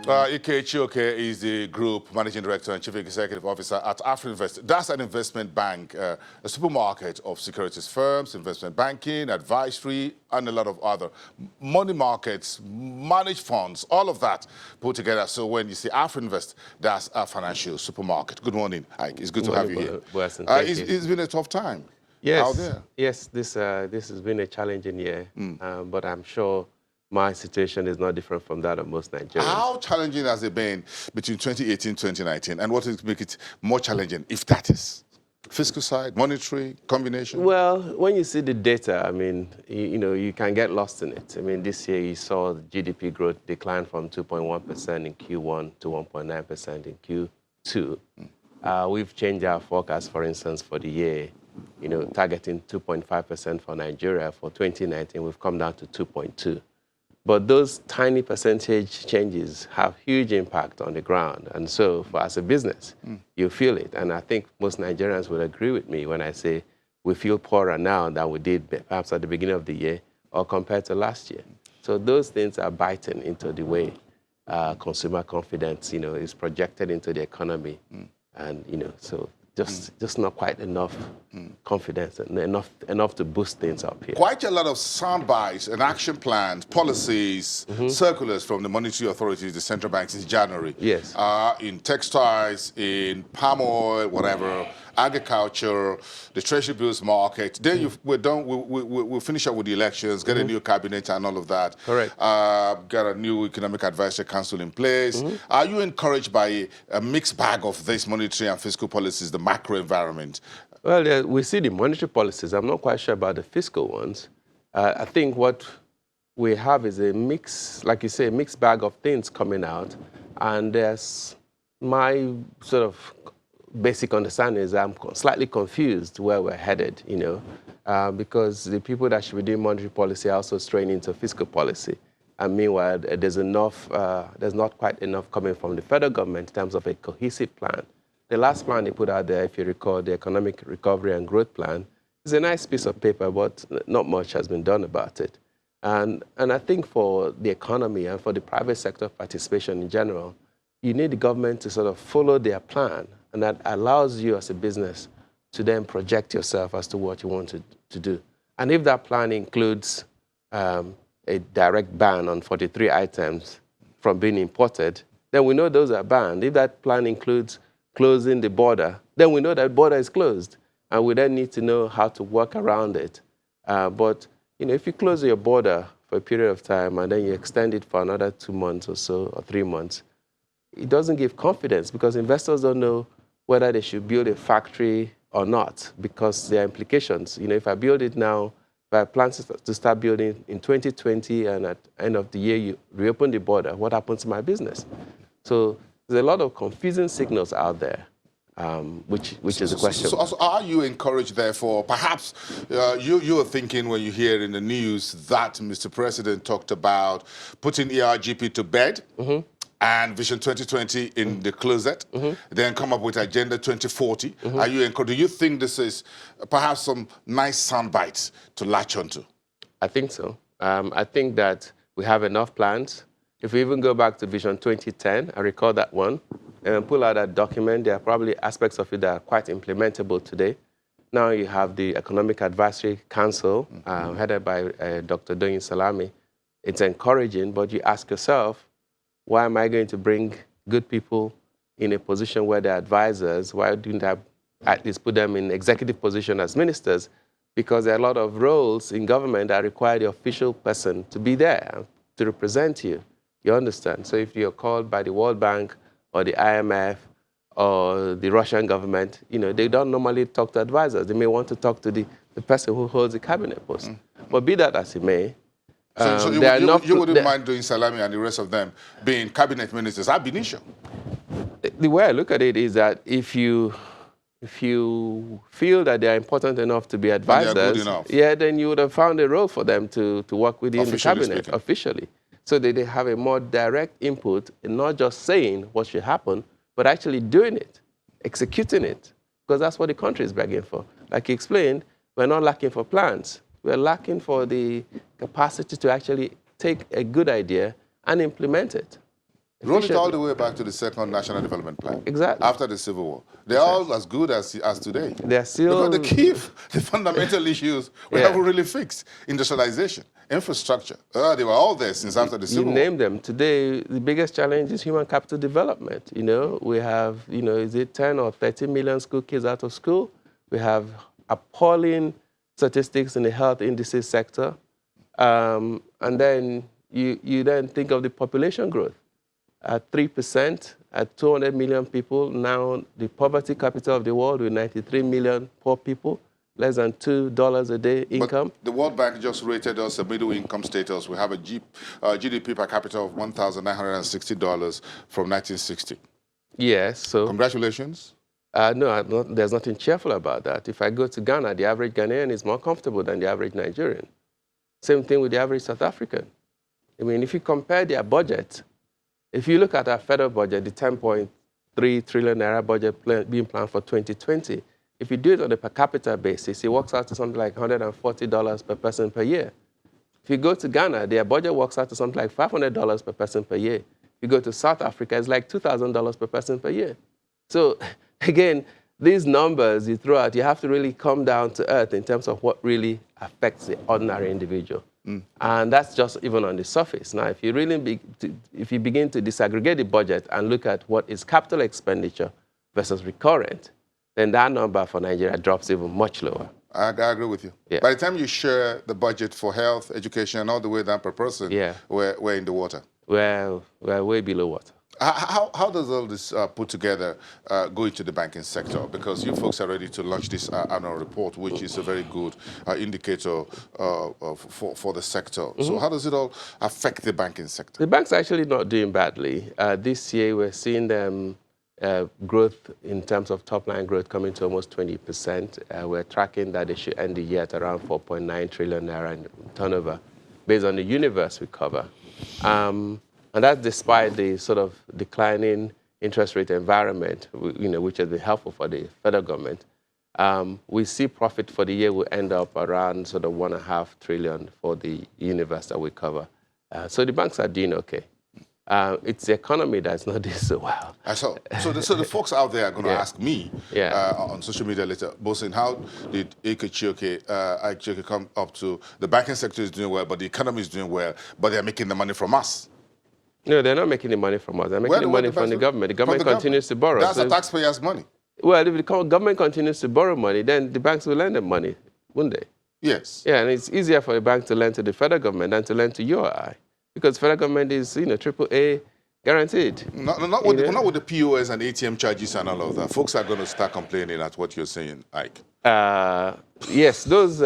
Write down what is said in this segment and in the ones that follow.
Ike Chioke is the Group Managing Director and Chief Executive Officer at AfriInvest. That's an investment bank, a supermarket of securities firms, investment banking, advisory, and a lot of other money markets, managed funds, all of that put together. So when you see AfriInvest, that's a financial supermarket. Good morning, Ike. It's good to have you here. It's been a tough time out there. Yes, this has been a challenging year, but I'm sure my situation is not different from that of most Nigerians. How challenging has it been between 2018 and 2019? And what will make it more challenging, if that is? Fiscal side, monetary, combination? Well, when you see the data, I mean, you can get lost in it. I mean, this year you saw the GDP growth decline from 2.1% in Q1 to 1.9% in Q2. We've changed our forecast, for instance, for the year, targeting 2.5% for Nigeria. For 2019, we've come down to 2.2%. But those tiny percentage changes have huge impact on the ground. And so as a business, you feel it. And I think most Nigerians would agree with me when I say we feel poorer now than we did perhaps at the beginning of the year or compared to last year. So those things are biting into the way consumer confidence, is projected into the economy. And, so just not quite enough confidence and enough to boost things up here. Quite a lot of sound bites and action plans, policies, circulars from the monetary authorities, the central banks since January. Yes. In textiles, in palm oil, whatever, agriculture, the treasury bills market. Then we're done. We'll finish up with the elections, get a new cabinet and all of that. Correct. Got a new economic advisory council in place. Are you encouraged by a mixed bag of this monetary and fiscal policies, the macro environment? Well, we see the monetary policies. I'm not quite sure about the fiscal ones. I think what we have is a mix, like you say, a mixed bag of things coming out. And there's my sort of basic understanding is I'm slightly confused where we're headed, because the people that should be doing monetary policy are also straying into fiscal policy. And meanwhile, there's not quite enough coming from the federal government in terms of a cohesive plan. The last plan they put out there, if you recall, the Economic Recovery and Growth Plan, is a nice piece of paper, but not much has been done about it. And I think for the economy and for the private sector participation in general, you need the government to sort of follow their plan, and that allows you as a business to then project yourself as to what you want to do. And if that plan includes a direct ban on 43 items from being imported, then we know those are banned. If that plan includes closing the border, then we know that border is closed, and we then need to know how to work around it. But if you close your border for a period of time and then you extend it for another 2 months or so, or 3 months, it doesn't give confidence because investors don't know whether they should build a factory or not, because there are implications. If I build it now, if I plan to start building in 2020 and at the end of the year you reopen the border, what happens to my business? So there's a lot of confusing signals out there, which is a question. So are you encouraged, therefore, perhaps you are thinking when you hear in the news that Mr. President talked about putting ERGP to bed and Vision 2020 in the closet, then come up with Agenda 2040. Are you encouraged? Do you think this is perhaps some nice sound bites to latch onto? I think so. I think that we have enough plans. If we even go back to Vision 2010, I recall that one, and pull out that document, there are probably aspects of it that are quite implementable today. Now you have the Economic Advisory Council, headed by Dr. Doyin Salami. It's encouraging, but you ask yourself, why am I going to bring good people in a position where they're advisors? Why didn't I at least put them in executive position as ministers? Because there are a lot of roles in government that require the official person to be there to represent you. You understand? So if you're called by the World Bank or the IMF or the Russian government, they don't normally talk to advisors. They may want to talk to the person who holds the cabinet post. But be that as it may, so you wouldn't mind doing Salami and the rest of them being cabinet ministers ab initio? The way I look at it is that if you feel that they are important enough to be advisors, then you would have found a role for them to work within the cabinet officially. So that they have a more direct input in not just saying what should happen, but actually doing it, executing it, because that's what the country is begging for. Like you explained, we're not lacking for plans. We're lacking for the capacity to actually take a good idea and implement it. Roll it all the way back to the second National Development Plan. Exactly. After the Civil War. They're all as good as today. They're still... Because they keep the fundamental issues we haven't really fixed. Industrialization, infrastructure. They were all there since after the Civil War. You name them. Today, the biggest challenge is human capital development. You know, we have, you know, is it 10 or 13 million school kids out of school? We have appalling statistics in the health indices sector. And then you then think of the population growth. At 3%, at 200 million people, now the poverty capital of the world with 93 million poor people, less than $2 a day income. But the World Bank just rated us a middle income status. We have a GDP per capita of $1,960 from 1960. Yes, so... Congratulations. No, there's nothing cheerful about that. If I go to Ghana, the average Ghanaian is more comfortable than the average Nigerian. Same thing with the average South African. I mean, if you compare their budget, if you look at our federal budget, the 10.3 trillion naira budget being planned for 2020, if you do it on a per capita basis, it works out to something like $140 per person per year. If you go to Ghana, their budget works out to something like $500 per person per year. If you go to South Africa, it's like $2,000 per person per year. So again, these numbers you throw out, you have to really come down to earth in terms of what really affects the ordinary individual. And that's just even on the surface. Now, if you really if you begin to disaggregate the budget and look at what is capital expenditure versus recurrent, then that number for Nigeria drops even much lower. I agree with you. Yeah. By the time you share the budget for health, education, all the way down per person, we're in the water. We're way below water. How does all this put together go into the banking sector? Because you folks are ready to launch this annual report, which is a very good indicator for the sector. So how does it all affect the banking sector? The bank's actually not doing badly. This year, we're seeing them growth in terms of top-line growth coming to almost 20%. We're tracking that they should end the year at around 4.9 trillion naira in turnover, based on the universe we cover. And that's despite the sort of declining interest rate environment, which has been helpful for the federal government. We see profit for the year will end up around sort of 1.5 trillion for the universe that we cover. So the banks are doing okay. It's the economy that's not doing so well. So the folks out there are going to ask me on social media later, both saying, how did Chioke come up to the banking sector is doing well, but the economy is doing well, but they're making the money from us? No, they're not making the money from us. They're making the money from the government. The government continues to borrow. That's the taxpayers' money. Well, if the government continues to borrow money, then the banks will lend them money, won't they? Yes. Yeah, and it's easier for a bank to lend to the federal government than to lend to you or I, because the federal government is, AAA guaranteed. Not with the POS and ATM charges and all of that. Folks are going to start complaining at what you're saying, Ike. Yes, those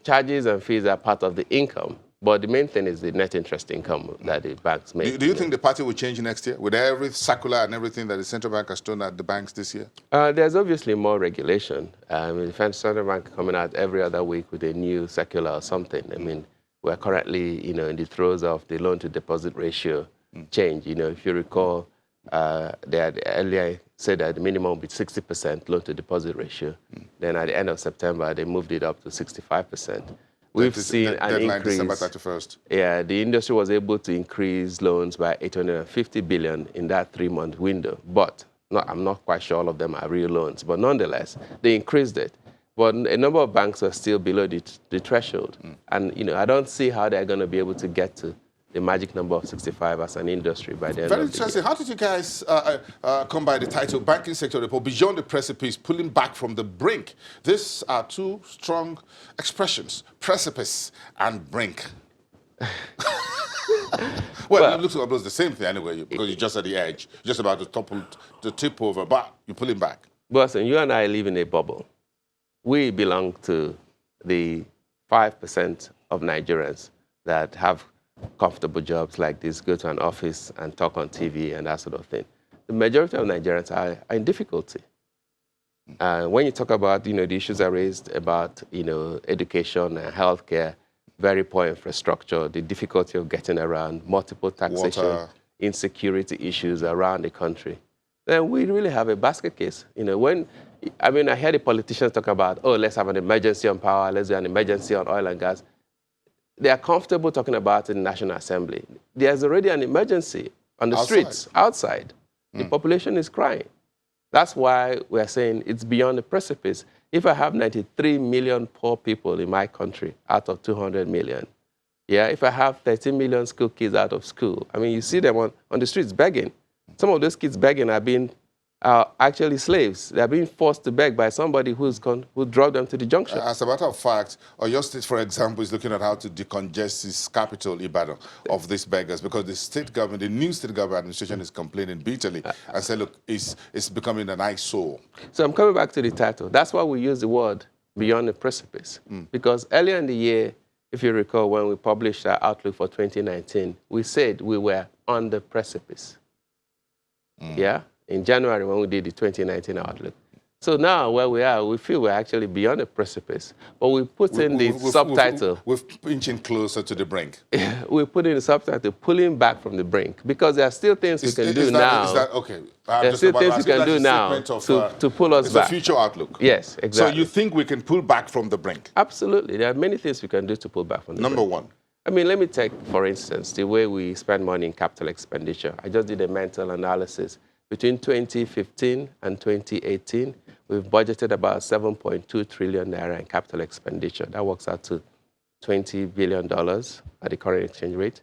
charges and fees are part of the income. But the main thing is the net interest income that the banks make. Do you think the party will change next year with every circular and everything that the central bank has thrown at the banks this year? There's obviously more regulation. The central bank coming out every other week with a new circular or something. I mean, we're currently, in the throes of the loan-to-deposit ratio change. If you recall, they had earlier said that the minimum would be 60% loan-to-deposit ratio. Then at the end of September, they moved it up to 65%. We've seen an increase. December 31st. Yeah, the industry was able to increase loans by 850 billion in that 3-month window. But I'm not quite sure all of them are real loans. But nonetheless, they increased it. But a number of banks are still below the threshold. And, I don't see how they're going to be able to get to the magic number of 65 as an industry by the end of the year. Very interesting. How did you guys come by the title Banking Sector Report, Beyond the Precipice, Pulling Back from the Brink? These are two strong expressions, precipice and brink. Well, it looks almost the same thing anyway, because you're just at the edge, just about to tip over, but you're pulling back. Boston, you and I live in a bubble. We belong to the 5% of Nigerians that have comfortable jobs like this, go to an office and talk on TV and that sort of thing. The majority of Nigerians are in difficulty. When you talk about, the issues I raised about, education and healthcare, very poor infrastructure, the difficulty of getting around, multiple taxation, insecurity issues around the country, then we really have a basket case. I hear the politicians talk about, let's have an emergency on power, let's do an emergency on oil and gas. They are comfortable talking about it in the National Assembly. There's already an emergency on the streets, outside. The population is crying. That's why we're saying it's beyond the precipice. If I have 93 million poor people in my country out of 200 million, yeah, if I have 13 million school kids out of school, I mean, you see them on the streets begging. Some of those kids begging are being actually slaves. They're being forced to beg by somebody who drove them to the junction. As a matter of fact, Oyo State, for example, is looking at how to decongest its capital, Ibadan, of these beggars, because the state government, the new state government administration is complaining bitterly and say, look, it's becoming an eyesore. So I'm coming back to the title. That's why we use the word beyond the precipice. Because earlier in the year, if you recall, when we published our outlook for 2019, we said we were on the precipice. Yeah? In January when we did the 2019 outlook. So now where we are, we feel we're actually beyond the precipice. But we put in the subtitle. We're inching closer to the brink. We put in the subtitle, pulling back from the brink. Because there are still things we can do now. Okay. There are still things we can do now to pull us back. It's a future outlook. Yes, exactly. So you think we can pull back from the brink? Absolutely. There are many things we can do to pull back from the brink. Number one. I mean, let me take, for instance, the way we spend money in capital expenditure. I just did a mental analysis. Between 2015 and 2018, we've budgeted about 7.2 trillion naira in capital expenditure. That works out to $20 billion at the current exchange rate.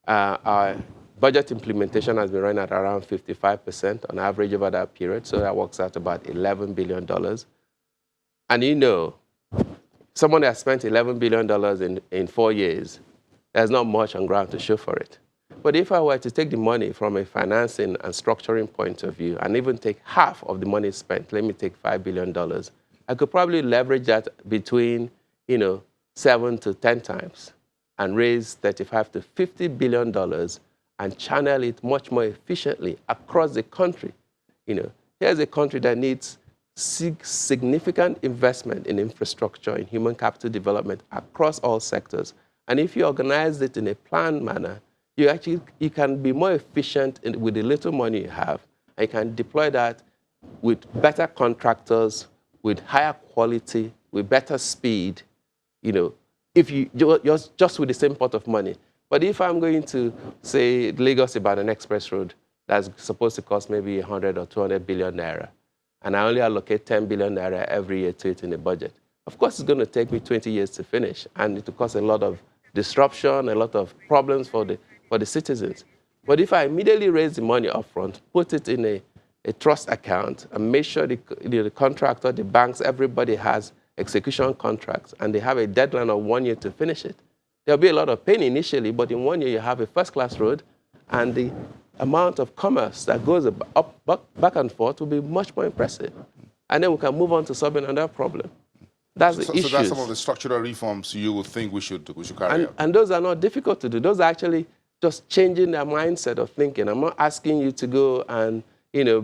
Our budget implementation has been running at around 55% on average over that period, so that works out about $11 billion. And you know, someone that spent $11 billion in 4 years, there's not much on ground to show for it. But if I were to take the money from a financing and structuring point of view and even take half of the money spent, let me take $5 billion, I could probably leverage that between, 7 to 10 times and raise $35 to $50 billion and channel it much more efficiently across the country. Here's a country that needs significant investment in infrastructure, in human capital development across all sectors. And if you organize it in a planned manner, you can be more efficient with the little money you have, and you can deploy that with better contractors, with higher quality, with better speed, if you just with the same pot of money. But if I'm going to, say, Lagos-Ibadan Express Road, that's supposed to cost maybe 100 or 200 billion naira, and I only allocate 10 billion naira every year to it in the budget, of course it's going to take me 20 years to finish, and it will cause a lot of disruption, a lot of problems for the citizens. But if I immediately raise the money up front, put it in a trust account, and make sure the contractor, the banks, everybody has execution contracts, and they have a deadline of 1 year to finish it, there'll be a lot of pain initially, but in 1 year you have a first-class road, and the amount of commerce that goes back and forth will be much more impressive. And then we can move on to solving another problem. That's the issue. So that's some of the structural reforms you would think we should carry out. And those are not difficult to do. Those are actually just changing their mindset of thinking. I'm not asking you to go and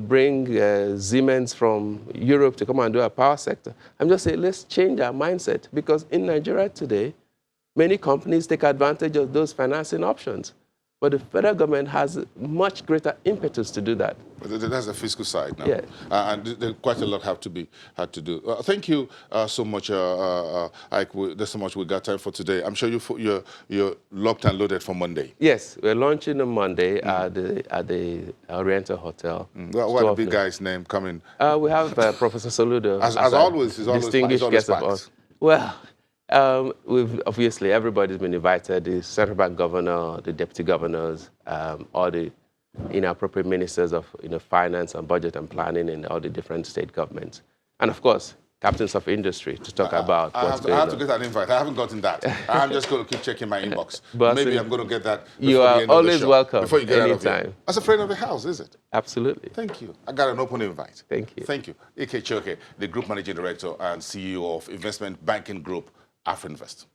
bring Siemens from Europe to come and do our power sector. I'm just saying let's change our mindset, because in Nigeria today, many companies take advantage of those financing options. But the federal government has much greater impetus to do that. But that's the fiscal side now. Yeah. And quite a lot had to do. Thank you so much, Ike. There's so much we got time for today. I'm sure you're locked and loaded for Monday. Yes, we're launching on Monday at the Oriental Hotel. What the big guy's name coming? We have Professor Soludo. As always, he's distinguished guest of us. Well, everybody's been invited, the central bank governor, the deputy governors, all the appropriate ministers of finance and budget and planning in all the different state governments. And of course, captains of industry to talk about what's going on. I have to get an invite. I haven't gotten that. I'm just going to keep checking my inbox. But maybe I'm going to get that before you are the end always of the show, welcome before you get anytime. Out of here. That's a friend of the house, is it? Absolutely. Thank you. I got an open invite. Thank you. Thank you. Chioke, the Group Managing Director and CEO of Investment Banking Group, Afrinvest.